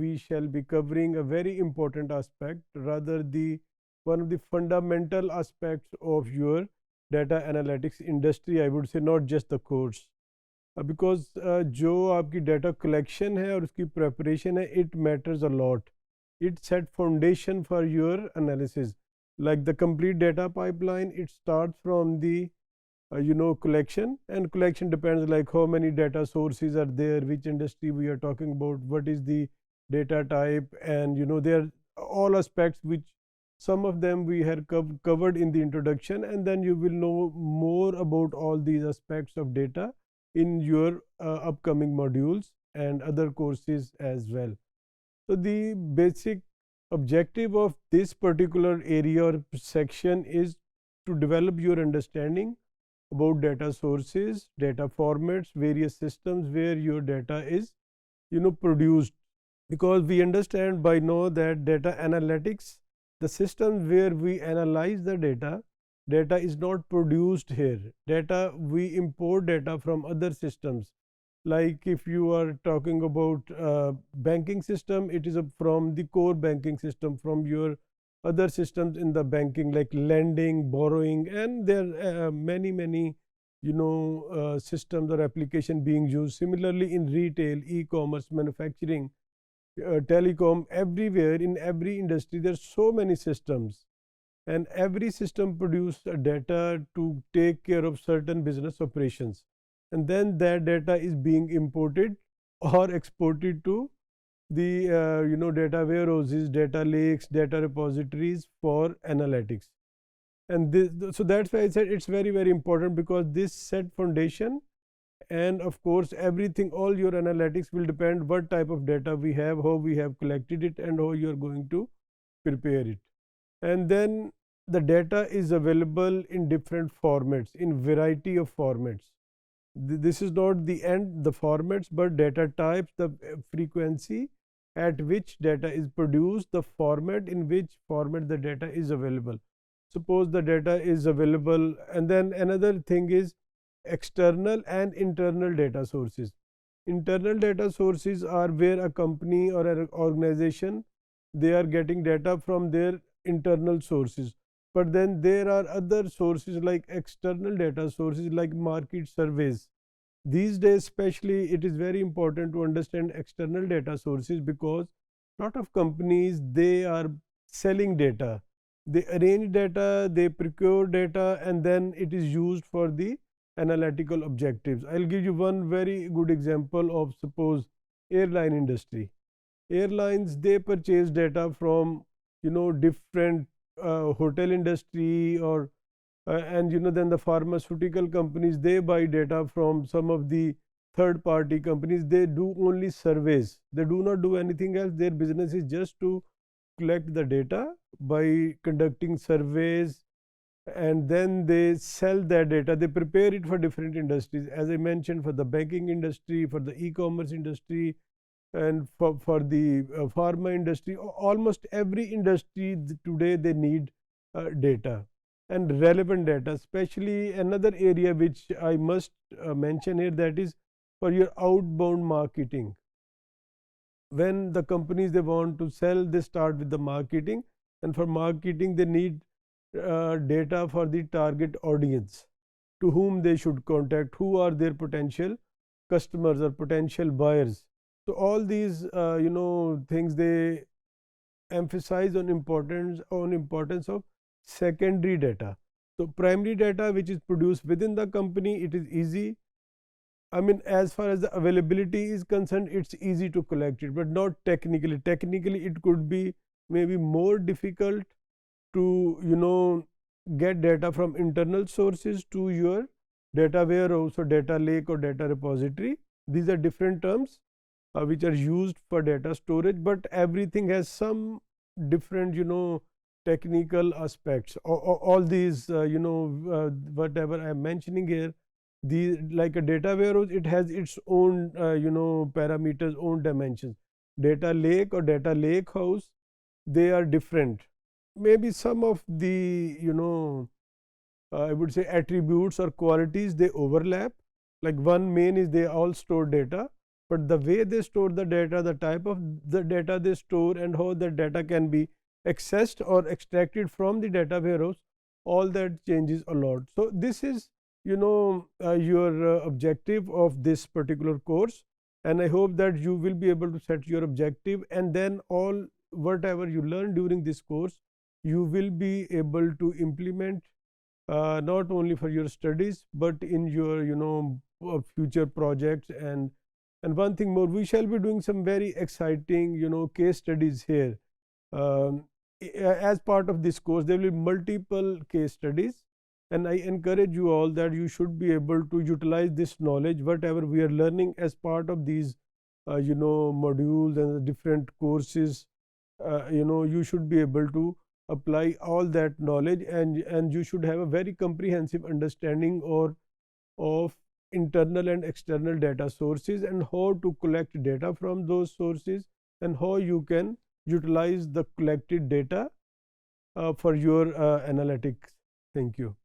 we shall be covering a very important aspect, rather the one of the fundamental aspects of your data analytics industry, I would say, not just the course. Because جو آپ کی data collection ہے اور اس کی preparation ہے, it matters a lot. It set foundation for your analysis. Like the complete data pipeline, it start from the collection, and collection depends like how many data sources are there, which industry we are talking about, what is the data type, and there are all aspects which some of them we had covered in the introduction, and then you will know more about all these aspects of data in your upcoming modules and other courses as well. So the basic objective of this particular area or section is to develop your understanding about data sources, data formats, various systems where your data is produced, because we understand by now that data analytics, the system where we analyze the data is not produced here. Data, we import data from other systems. Like if you are talking about banking system, it is from the core banking system, from your other systems in the banking like lending, borrowing, and there are many systems or application being used. Similarly in retail, e-commerce, manufacturing, telecom, everywhere in every industry there are so many systems, and every system produces data to take care of certain business operations, and then that data is being imported or exported to the data warehouses, data lakes, data repositories for analytics. And so that's why I said it's very, very important, because this set foundation, and of course everything, all your analytics will depend what type of data we have, how we have collected it, and how you are going to prepare it. And then the data is available in different formats, in variety of formats. This is not the end, the formats, but data types, the frequency at which data is produced, the format in which format the data is available. Suppose the data is available, and then another thing is external and internal data sources. Internal data sources are where a company or an organization, they are getting data from their internal sources. But then there are other sources like external data sources, like market surveys. These days especially, it is very important to understand external data sources, because a lot of companies, they are selling data. They arrange data, they procure data, and then it is used for the analytical objectives. I'll give you one very good example of, suppose, airline industry. Airlines, they purchase data from different hotel industry, or and then the pharmaceutical companies, they buy data from some of the third party companies. They do only surveys, they do not do anything else. Their business is just to collect the data by conducting surveys, and then they sell that data, they prepare it for different industries, as I mentioned, for the banking industry, for the e-commerce industry, and for the pharma industry. Almost every industry today, they need data and relevant data. Especially another area which I must mention here, that is for your outbound marketing. When the companies, they want to sell, they start with the marketing, and for marketing they need data for the target audience, to whom they should contact, who are their potential customers or potential buyers. So all these things, they emphasize on importance of secondary data. So primary data, which is produced within the company, it is easy. I mean, as far as the availability is concerned, it's easy to collect it, but not technically. Technically, it could be maybe more difficult to get data from internal sources to your data warehouse or data lake or data repository. These are different terms which are used for data storage, but everything has some different technical aspects. All these whatever I am mentioning here, like a data warehouse, it has its own parameters, own dimensions. Data lake or data lake house, they are different. Maybe some of the I would say attributes or qualities, they overlap. Like one main is they all store data, but the way they store the data, the type of the data they store, and how the data can be accessed or extracted from the data warehouse, all that changes a lot. So this is your objective of this particular course, and I hope that you will be able to set your objective, and then all whatever you learn during this course you will be able to implement, not only for your studies but in your future projects. And one thing more, we shall be doing some very exciting case studies here. As part of this course there will be multiple case studies, and I encourage you all that you should be able to utilize this knowledge, whatever we are learning as part of these modules and the different courses. You should be able to apply all that knowledge, and you should have a very comprehensive understanding of internal and external data sources, and how to collect data from those sources, and how you can utilize the collected data for your analytics. Thank you.